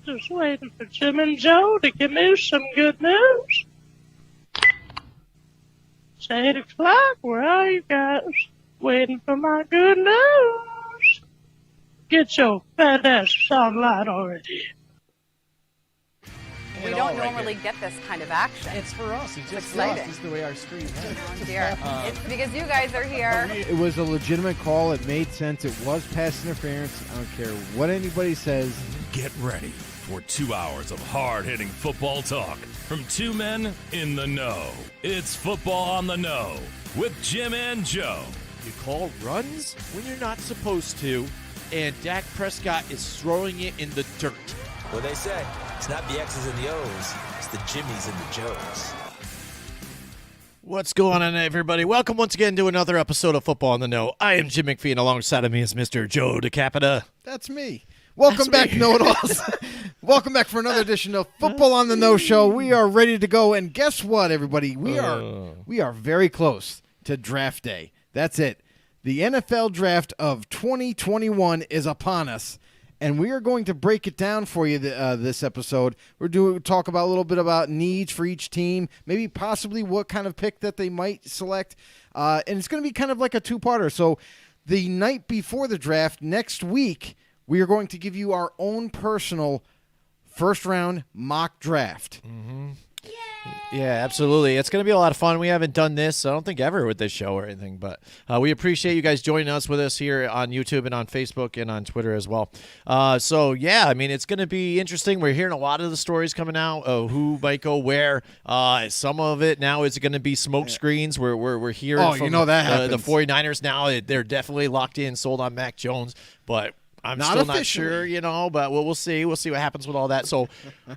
Just waiting for Jim and Joe to give me some good news. It's 8 o'clock. Where are you guys? Waiting for my good news. Get your fat ass online already. We don't normally get this kind of action. It's for us. It's just exciting. us. This is the way our stream is. Oh dear. It's because you guys are here. It was a legitimate call. It made sense. It was pass interference. I don't care what anybody says. Get ready for 2 hours of hard-hitting football talk from two men in the know. It's Football on the Know with Jim and Joe. You call runs when you're not supposed to, and Dak Prescott is throwing it in the dirt. What they say, it's not the X's and the O's, it's the Jimmies and the Joes. What's going on, everybody? Welcome once again to another episode of Football on the Know. I am Jim McPhee, and alongside of me is Mr. Joe DeCapita. That's me. Welcome back, know-it-alls. Welcome back for another edition of Football on the Know Show. We are ready to go, and guess what, everybody? We are very close to draft day. That's it. The NFL draft of 2021 is upon us, and we are going to break it down for you this episode. We're talk about a little bit about needs for each team, maybe possibly what kind of pick that they might select, and it's going to be kind of like a two-parter. So the night before the draft, next week, we are going to give you our own personal first-round mock draft. Mm-hmm. Yeah, absolutely. It's going to be a lot of fun. We haven't done this, I don't think, ever with this show or anything, but we appreciate you guys joining us with us here on YouTube and on Facebook and on Twitter as well. So, yeah, I mean, it's going to be interesting. We're hearing a lot of the stories coming out of who might go where. Some of it now is going to be smoke screens. We're hearing from the 49ers now. They're definitely locked in, sold on Mac Jones, but I'm still not sure, but we'll see. We'll see what happens with all that. So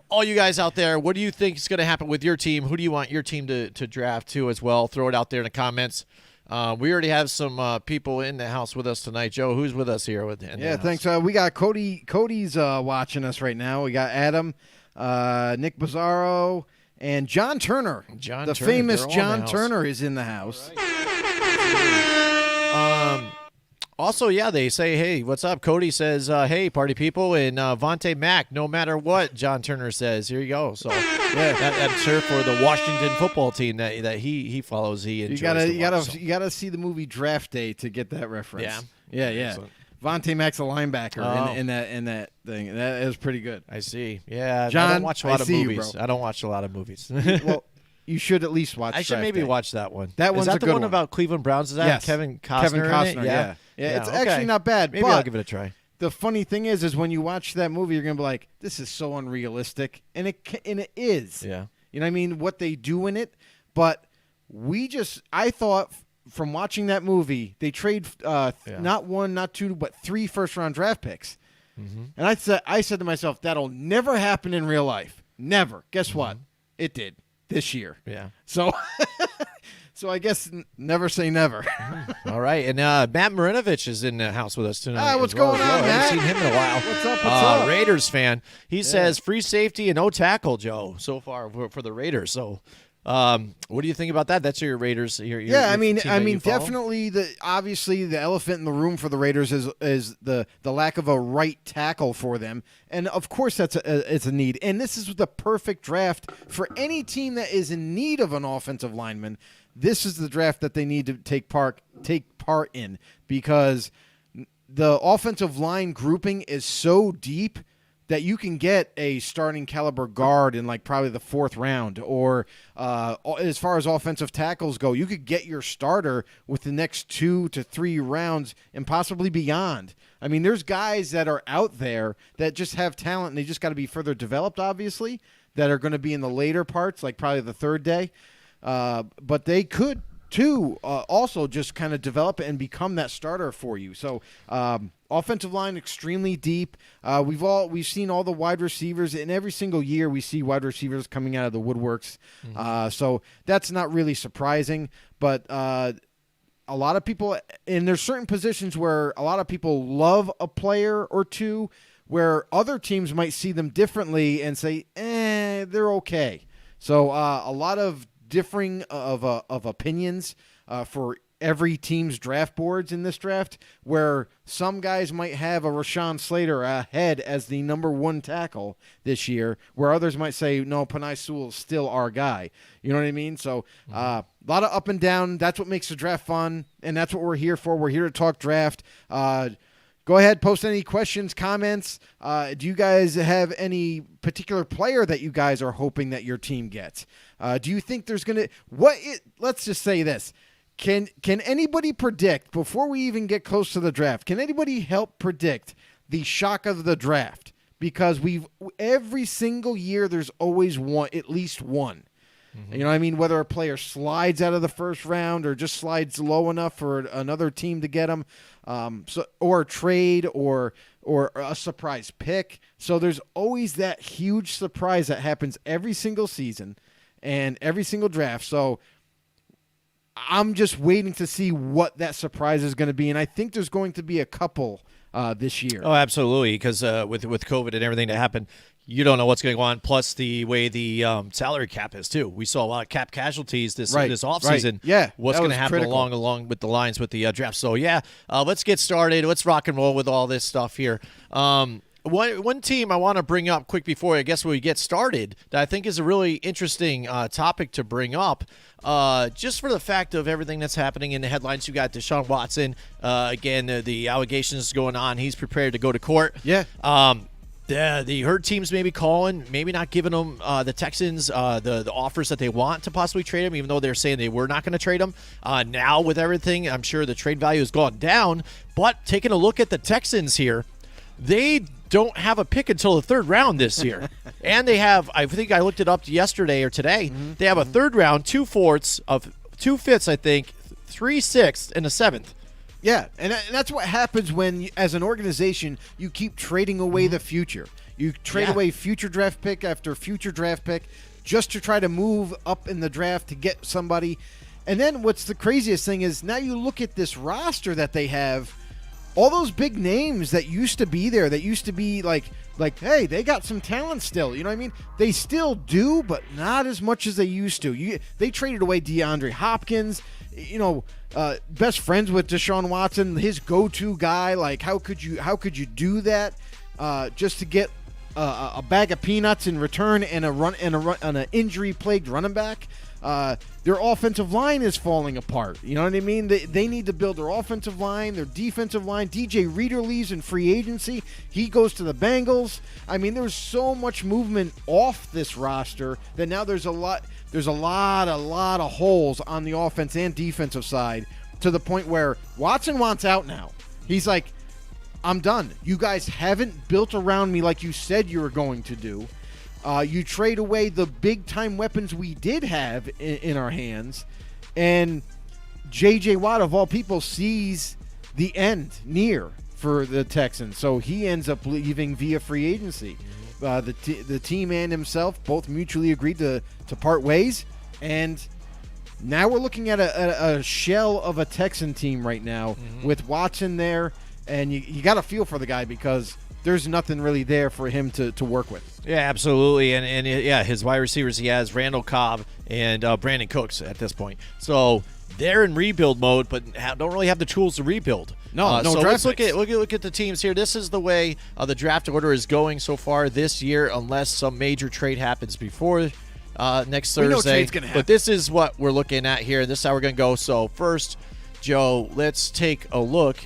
all you guys out there, what do you think is going to happen with your team? Who do you want your team to draft to as well? Throw it out there in the comments. We already have some people in the house with us tonight. Joe, who's with us here? Thanks. We got Cody. Cody's watching us right now. We got Adam, Nick Bizzaro, and John Turner. The famous John Turner is in the house. Also, yeah, they say, hey, what's up? Cody says, hey, party people, and Vontae Mack, no matter what, John Turner says. Here you go. So, yeah, that's her for the Washington football team that he follows. He enjoys you gotta see the movie Draft Day to get that reference. Yeah. Excellent. Vontae Mack's a linebacker in that thing. That is pretty good. I see. Yeah, John, I don't watch a lot of movies. Bro. I don't watch a lot of movies. Well, you should at least watch. I should maybe watch that one. That one's is that the the one about Cleveland Browns? Is that yes. Kevin Costner? Kevin Costner. Yeah, it's okay. actually not bad. Maybe but I'll give it a try. The funny thing is when you watch that movie, you're gonna be like, "This is so unrealistic," and it is. Yeah. You know what I mean? What they do in it, but I thought from watching that movie, they trade not one, not two, but 3 first-round draft picks. Mm-hmm. And I said to myself, that'll never happen in real life. Never. Guess what? It did this year. Yeah. So I guess never say never. All right. And Matt Marinovich is in the house with us tonight. What's going on, Matt? I haven't seen him in a while. What's up? Raiders fan. He says free safety and no tackle, Joe, so far for the Raiders. So what do you think about that? That's your Raiders. I mean, definitely obviously the elephant in the room for the Raiders is the lack of a right tackle for them, and of course it's a need. And this is the perfect draft for any team that is in need of an offensive lineman. This is the draft that they need to take part in because the offensive line grouping is so deep that you can get a starting caliber guard in like probably the 4th round, or as far as offensive tackles go, you could get your starter with the next 2 to 3 rounds and possibly beyond. I mean, there's guys that are out there that just have talent and they just got to be further developed, obviously, that are going to be in the later parts, like probably the 3rd day. But they could too also just kind of develop and become that starter for you. So offensive line extremely deep. We've seen all the wide receivers, and every single year we see wide receivers coming out of the woodworks. Mm-hmm. So that's not really surprising. But a lot of people, and there's certain positions where a lot of people love a player or two, where other teams might see them differently and say, they're okay. So a lot of differing of opinions for every team's draft boards in this draft, where some guys might have a Rashawn Slater ahead as the number 1 tackle this year, where others might say, no, Penei Sewell is still our guy. You know what I mean? So a lot of up and down. That's what makes the draft fun, and that's what we're here for. We're here to talk draft. Go ahead, post any questions, comments. Do you guys have any particular player that you guys are hoping that your team gets? Do you think there's going to – let's just say this. Can anybody predict, before we even get close to the draft, can anybody help predict the shock of the draft? Because every single year there's always at least one. You know what I mean? Whether a player slides out of the first round or just slides low enough for another team to get him, or a trade or a surprise pick. So there's always that huge surprise that happens every single season and every single draft. So I'm just waiting to see what that surprise is going to be, and I think there's going to be a couple this year. Oh, absolutely, because with COVID and everything that happened, you don't know what's going to go on, plus the way the salary cap is, too. We saw a lot of cap casualties this offseason. Right. Yeah, what's going to happen along with the lines with the draft. So, let's get started. Let's rock and roll with all this stuff here. One team I want to bring up quick before I guess we get started that I think is a really interesting topic to bring up, just for the fact of everything that's happening in the headlines. You got Deshaun Watson, again, the allegations going on. He's prepared to go to court. Yeah. The hurt teams maybe calling, maybe not giving them the Texans the offers that they want to possibly trade him, even though they're saying they were not going to trade him. Now with everything, I'm sure the trade value has gone down. But taking a look at the Texans here, they don't have a pick until the 3rd round this year. And they have, I think I looked it up yesterday or today, they have a 3rd round, 2 fourths of 2 fifths, I think, 3 sixths, and a 7th. Yeah, and that's what happens when, as an organization, you keep trading away the future. You trade away future draft pick after future draft pick just to try to move up in the draft to get somebody. And then what's the craziest thing is now you look at this roster that they have, all those big names that used to be there, that used to be like, hey, they got some talent still. You know what I mean? They still do, but not as much as they used to. They traded away DeAndre Hopkins, best friends with Deshaun Watson, his go-to guy. Like, how could you do that just to get a bag of peanuts in return and an injury-plagued running back? Their offensive line is falling apart. You know what I mean? They need to build their offensive line, their defensive line. DJ Reader leaves in free agency. He goes to the Bengals. I mean, there's so much movement off this roster that now there's a lot of holes on the offense and defensive side, to the point where Watson wants out now. He's like, I'm done. You guys haven't built around me like you said you were going to do. You trade away the big-time weapons we did have in our hands, and J.J. Watt, of all people, sees the end near for the Texans, so he ends up leaving via free agency. The team and himself both mutually agreed to part ways, and now we're looking at a shell of a Texan team right now with Watson there, and you got to feel for the guy because there's nothing really there for him to work with. Yeah, absolutely. And his wide receivers, he has Randall Cobb and Brandon Cooks at this point. So they're in rebuild mode, but don't really have the tools to rebuild. No so draft let's look at the teams here. This is the way the draft order is going so far this year, unless some major trade happens before next Thursday. We know trade's gonna happen. But this is what we're looking at here. This is how we're going to go. So first, Joe, let's take a look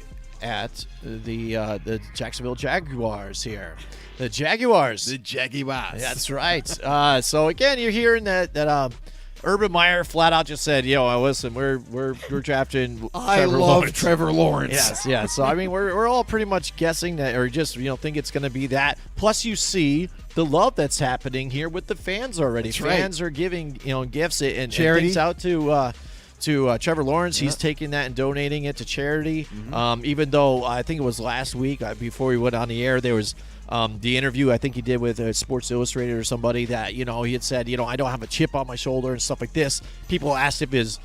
at the Jacksonville Jaguars here. The Jaguars. That's right. So again, you're hearing that Urban Meyer flat out just said, listen, we're drafting Trevor Lawrence. Yes, yeah. So I mean, we're all pretty much guessing that, or just think it's going to be that. Plus, you see the love that's happening here with the fans already. Fans are giving gifts and things out to Trevor Lawrence. He's taking that and donating it to charity. Even though I think it was last week before we went on the air, there was the interview I think he did with Sports Illustrated or somebody that he had said I don't have a chip on my shoulder and stuff like this. People asked if his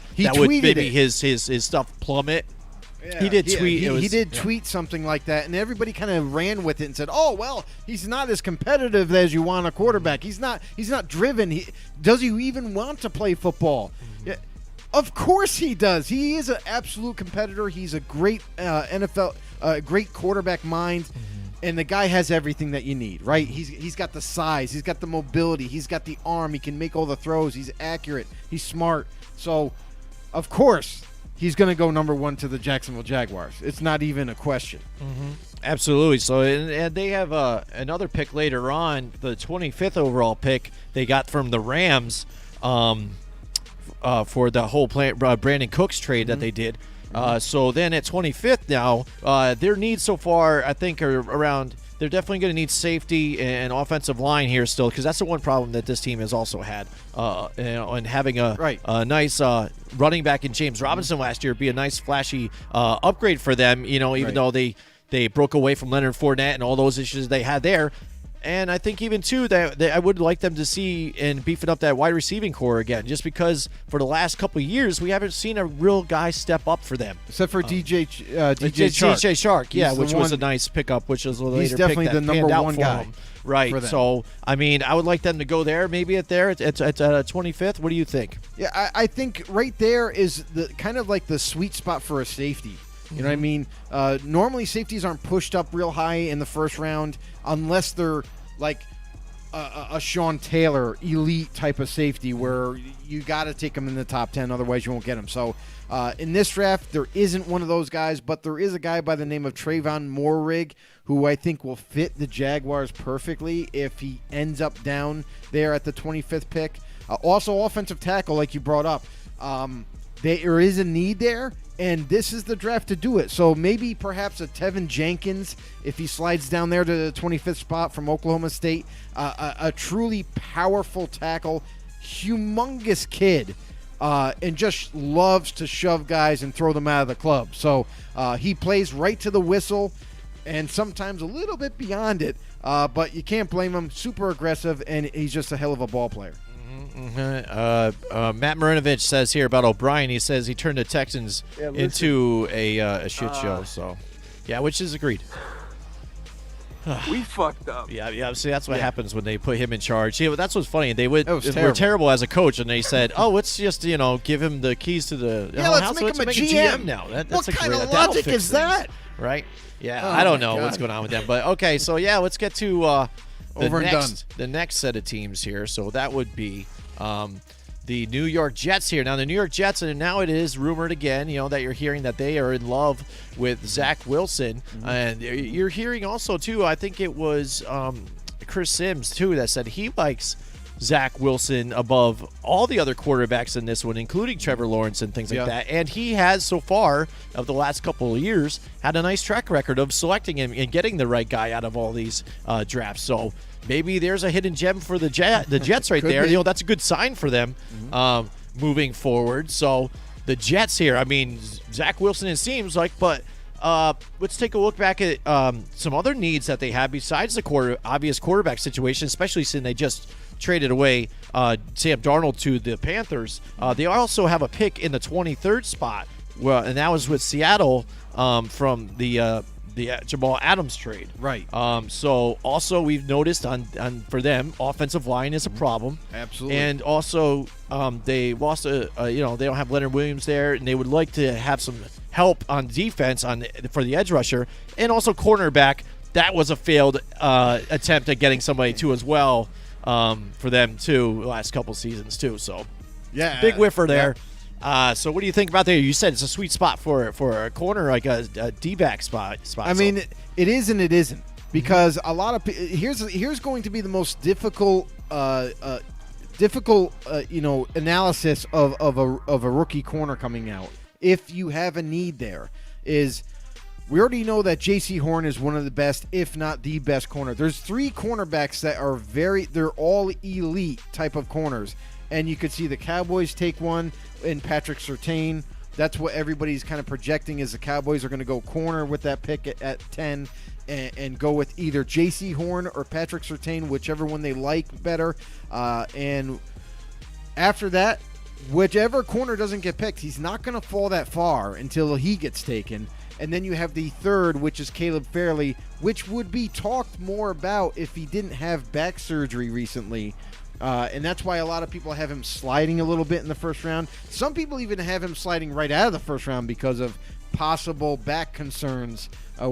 stuff plummet. Yeah. He did tweet. He did tweet something like that, and everybody kind of ran with it and said, "Oh well, he's not as competitive as you want a quarterback. He's not driven. Does he even want to play football?" Yeah. Of course he does. He is an absolute competitor. He's a great NFL, great quarterback mind. And the guy has everything that you need, right? He's got the size, he's got the mobility, he's got the arm, he can make all the throws, he's accurate, he's smart. So, of course, he's going to go number 1 to the Jacksonville Jaguars. It's not even a question. Absolutely. So, and they have another pick later on, the 25th overall pick they got from the Rams for the whole Brandon Cooks trade that they did. So then at 25th now, their needs so far, I think, are around. They're definitely going to need safety and offensive line here still, because that's the one problem that this team has also had. And having a nice running back in James Robinson last year would be a nice flashy upgrade for them. Even though they broke away from Leonard Fournette and all those issues they had there. And I think even, too, that I would like them to see and beefing up that wide receiving core again, just because for the last couple of years, we haven't seen a real guy step up for them. Except for DJ Shark. DJ Shark, He's which was a nice pickup, which was a later He's definitely pick that the number panned out one for guy. him. Right. So, I mean, I would like them to go there, maybe at 25th. What do you think? Yeah, I think right there is the kind of like the sweet spot for a safety. You know what I mean? Normally, safeties aren't pushed up real high in the first round unless they're like a Sean Taylor elite type of safety where you got to take him in the top 10, otherwise you won't get him. So in this draft, there isn't one of those guys, but there is a guy by the name of Trayvon Moehrig who I think will fit the Jaguars perfectly if he ends up down there at the 25th pick. Also, offensive tackle, like you brought up. There is a need there, and this is the draft to do it. So maybe perhaps a Tevin Jenkins, if he slides down there to the 25th spot from Oklahoma State, a truly powerful tackle, humongous kid, and just loves to shove guys and throw them out of the club. So he plays right to the whistle and sometimes a little bit beyond it, but you can't blame him. Super aggressive, and he's just a hell of a ball player. Matt Marinovich says here about O'Brien. He says he turned the Texans into a shit show. So, yeah, which is agreed. We fucked up. Yeah. See, that's what happens when they put him in charge. See, that's what's funny. They were terrible. terrible as a coach, and they said, "Oh, let's just give him the keys to the let's make him a GM now." That's what a kind great, of that'll logic fix is things, that? right? Yeah, Oh, I don't my know God. what's going on with them, but okay. So yeah, let's get to Over and done. the next set of teams here. So that would be the New York Jets here. Now, the New York Jets, and now it is rumored again, that you're hearing that they are in love with Zach Wilson. And you're hearing also, too, I think it was Chris Sims, too, that said he likes Zach Wilson above all the other quarterbacks in this one, including Trevor Lawrence and things like that. And he has, so far, of the last couple of years, had a nice track record of selecting him and getting the right guy out of all these drafts. So maybe there's a hidden gem for the Jets right there. be. That's a good sign for them moving forward. So the Jets here, I mean, Zach Wilson, it seems like, but let's take a look back at some other needs that they have besides the obvious quarterback situation, especially since they just traded away Sam Darnold to the Panthers. They also have a pick in the 23rd spot, and that was with Seattle from the Jamal Adams trade. Right. So also we've noticed on for them, offensive line is a problem. Absolutely. And also they lost they don't have Leonard Williams there, and they would like to have some help on defense for the edge rusher, and also cornerback. That was a failed attempt at getting somebody too as well for them too the last couple seasons too. So yeah, big whiffer there. So what do you think about there? You said it's a sweet spot for a corner, like a D-back spot. I mean, it is and it isn't, because a lot of here's going to be the most difficult analysis of a rookie corner coming out. If you have a need there, is we already know that J.C. Horn is one of the best, if not the best corner. There's 3 cornerbacks that are they're all elite type of corners. And you could see the Cowboys take one in Patrick Surtain. That's what everybody's kind of projecting, is the Cowboys are going to go corner with that pick at 10 and go with either J.C. Horn or Patrick Surtain, whichever one they like better. And after that, whichever corner doesn't get picked, he's not going to fall that far until he gets taken. And then you have the third, which is Caleb Fairley, which would be talked more about if he didn't have back surgery recently. And that's why a lot of people have him sliding a little bit in the first round. Some people even have him sliding right out of the first round because of possible back concerns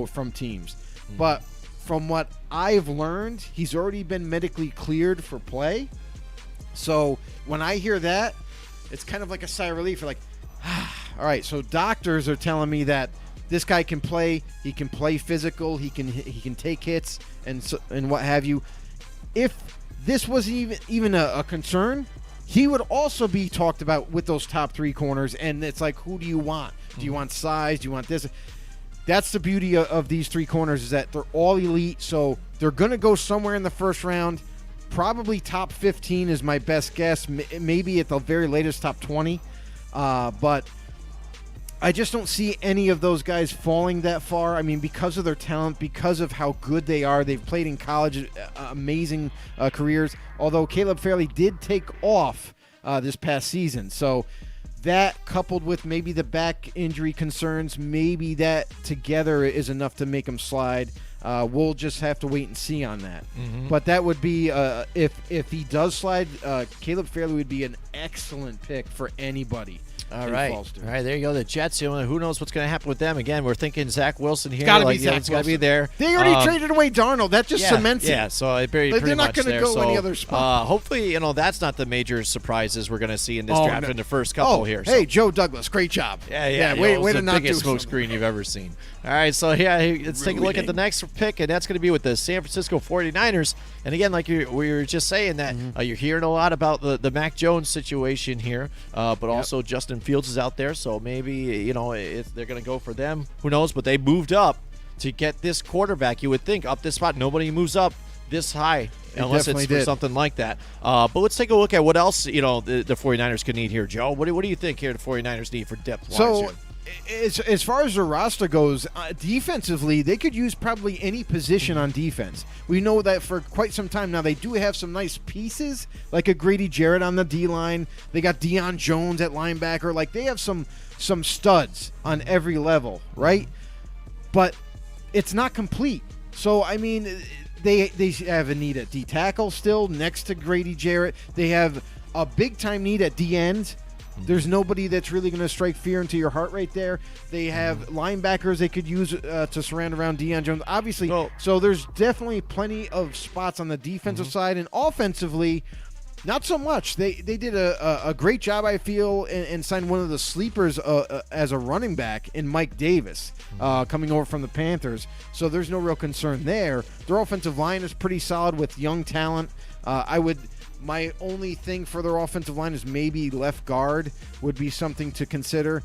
from teams. But from what I've learned, he's already been medically cleared for play. So when I hear that, it's kind of like a sigh of relief. You're like, all right, so doctors are telling me that this guy can play. He can play physical. He can take hits and what have you. If this wasn't even a concern, he would also be talked about with those top three corners. And it's like, who do you want? Do you want size? Do you want this? That's the beauty of these three corners, is that they're all elite. So they're going to go somewhere in the first round. Probably top 15 is my best guess. Maybe at the very latest top 20. But I just don't see any of those guys falling that far. I mean, because of their talent, because of how good they are. They've played in college, amazing careers. Although Caleb Fairley did take off this past season. So that, coupled with maybe the back injury concerns, maybe that together is enough to make him slide. We'll just have to wait and see on that. But that would be, if he does slide, Caleb Fairley would be an excellent pick for anybody. All right, there you go. The Jets. Who knows what's going to happen with them? Again, we're thinking Zach Wilson here. It's got to be Zach It's got to be there. They already traded away Darnold. That just cements it. Yeah, so it pretty they're not going to go any other spot. Hopefully, that's not the major surprises we're going to see in this draft in the first couple here. Hey, Joe Douglas, great job. Yeah. Way to not do the biggest smoke screen you've ever seen. All right, so let's take a look at the next pick, and that's going to be with the San Francisco 49ers. And again, like we were just saying, that you're hearing a lot about the Mac Jones situation here, but also Justin Fields is out there, so maybe they're going to go for them. Who knows? But they moved up to get this quarterback. You would think up this spot, nobody moves up this high unless it's for something like that. But let's take a look at what else the 49ers could need here, Joe. What do you think here the 49ers need for depth-wise? So, as far as the roster goes, defensively, they could use probably any position on defense. We know that for quite some time now. They do have some nice pieces, like a Grady Jarrett on the D-line. They got Deion Jones at linebacker. Like, they have some studs on every level, right? But it's not complete. So, I mean, they have a need at D-tackle still next to Grady Jarrett. They have a big-time need at D-end. There's nobody that's really going to strike fear into your heart right there. They have linebackers they could use to surround around Deion Jones. Obviously, so there's definitely plenty of spots on the defensive side. And offensively, not so much. They did a great job, I feel, and signed one of the sleepers as a running back in Mike Davis, coming over from the Panthers. So there's no real concern there. Their offensive line is pretty solid with young talent. My only thing for their offensive line is maybe left guard would be something to consider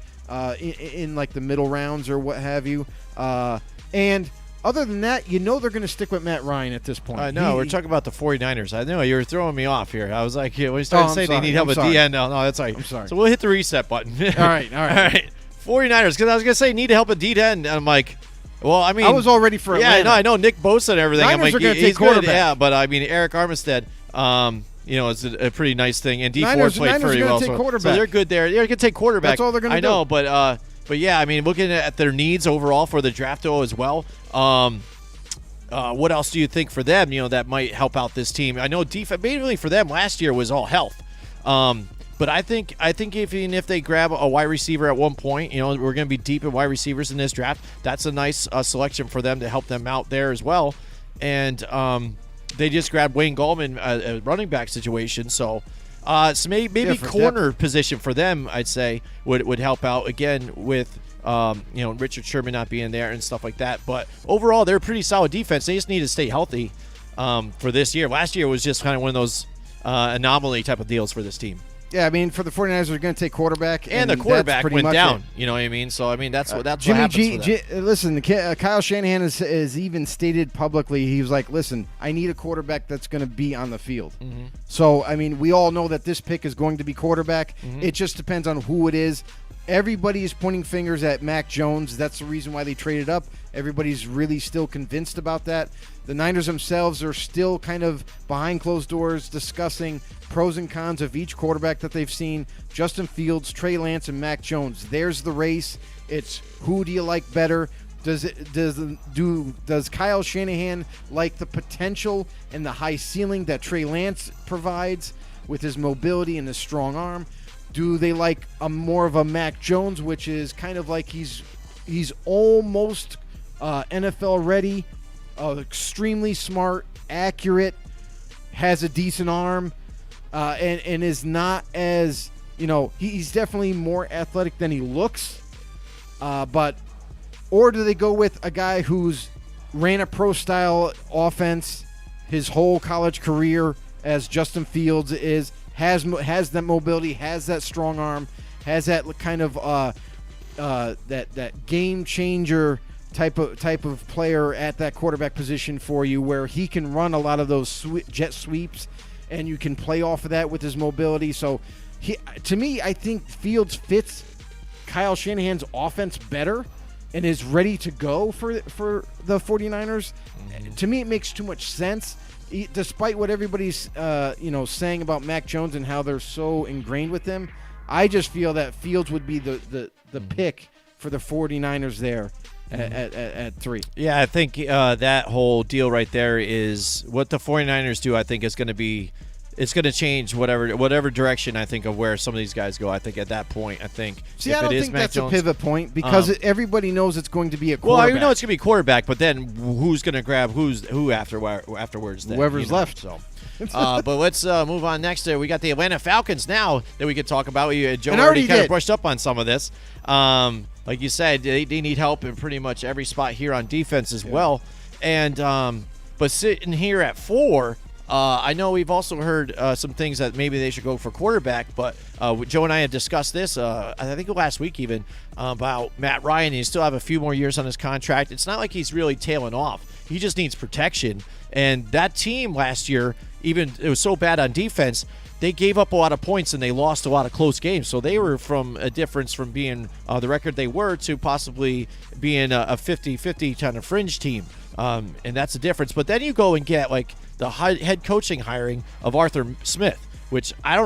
in like the middle rounds or what have you. And other than that, they're going to stick with Matt Ryan at this point. I know. We're talking about the 49ers. I know. You were throwing me off here. I was like, when you started saying they need help at the end. No, that's right. I'm sorry. So we'll hit the reset button. All right. 49ers, because I was going to say need help at D-end. And I'm like, well, I mean. I was all ready for Atlanta. Yeah, I know. Nick Bosa and everything. Niners I'm like, are going to take quarterback. Yeah, but I mean, Eric Armstead, it's a pretty nice thing. And D4 played pretty well. So they're good there. They're going to take quarterback. That's all they're going to do. I know, but yeah, I mean, looking at their needs overall for the draft as well, what else do you think for them, that might help out this team? I know defense, mainly for them last year was all health. But I think even if they grab a wide receiver at one point, we're going to be deep in wide receivers in this draft. That's a nice selection for them to help them out there as well. And they just grabbed Wayne Gallman, a running back situation. So maybe corner position for them, I'd say, would help out again with Richard Sherman not being there and stuff like that. But overall, they're a pretty solid defense. They just need to stay healthy for this year. Last year was just kind of one of those anomaly type of deals for this team. Yeah, I mean, for the 49ers, they're going to take quarterback. And the quarterback went down. You know what I mean? So, I mean, that's what happens for them. Listen, Kyle Shanahan has even stated publicly, he was like, listen, I need a quarterback that's going to be on the field. So, I mean, we all know that this pick is going to be quarterback. It just depends on who it is. everybody is pointing fingers at Mac Jones. That's the reason why they traded up. Everybody's really still convinced about that. The Niners themselves are still kind of behind closed doors discussing pros and cons of each quarterback that they've seen. Justin Fields, Trey Lance, and Mac Jones. There's the race. It's who do you like better? Does Kyle Shanahan like the potential and the high ceiling that Trey Lance provides with his mobility and his strong arm? Do they like a more of a Mac Jones, which is kind of like he's almost NFL ready, extremely smart, accurate, has a decent arm, and is not as, he's definitely more athletic than he looks, or do they go with a guy who's ran a pro-style offense his whole college career, as Justin Fields has that mobility, has that strong arm, has that kind of that game changer type of player at that quarterback position for you, where he can run a lot of those jet sweeps, and you can play off of that with his mobility. So, to me, I think Fields fits Kyle Shanahan's offense better and is ready to go for the 49ers. Mm-hmm. To me, it makes too much sense. Despite what everybody's saying about Mac Jones and how they're so ingrained with him, I just feel that Fields would be the pick for the 49ers there at 3. Yeah, I think that whole deal right there is what the 49ers do. I think is going to be, it's going to change whatever direction I think of where some of these guys go. I think at that point, I don't think that's Jones, a pivot point, because everybody knows it's going to be a quarterback. Well, I know it's going to be quarterback, but then who's going to grab who afterwards? Then, whoever's left. So. But let's move on next. We got the Atlanta Falcons now that we could talk about. Joe already kind of brushed up on some of this. Like you said, they need help in pretty much every spot here on defense as well. And but sitting here at 4, I know we've also heard some things that maybe they should go for quarterback. But Joe and I had discussed this, I think last week even, about Matt Ryan. He still have a few more years on his contract. It's not like he's really tailing off. He just needs protection. And that team last year, even it was so bad on defense, they gave up a lot of points and they lost a lot of close games. So they were from a difference from being the record they were to possibly being a 50-50 kind of fringe team. And that's the difference. But then you go and get like the head coaching hiring of Arthur Smith, which I don't really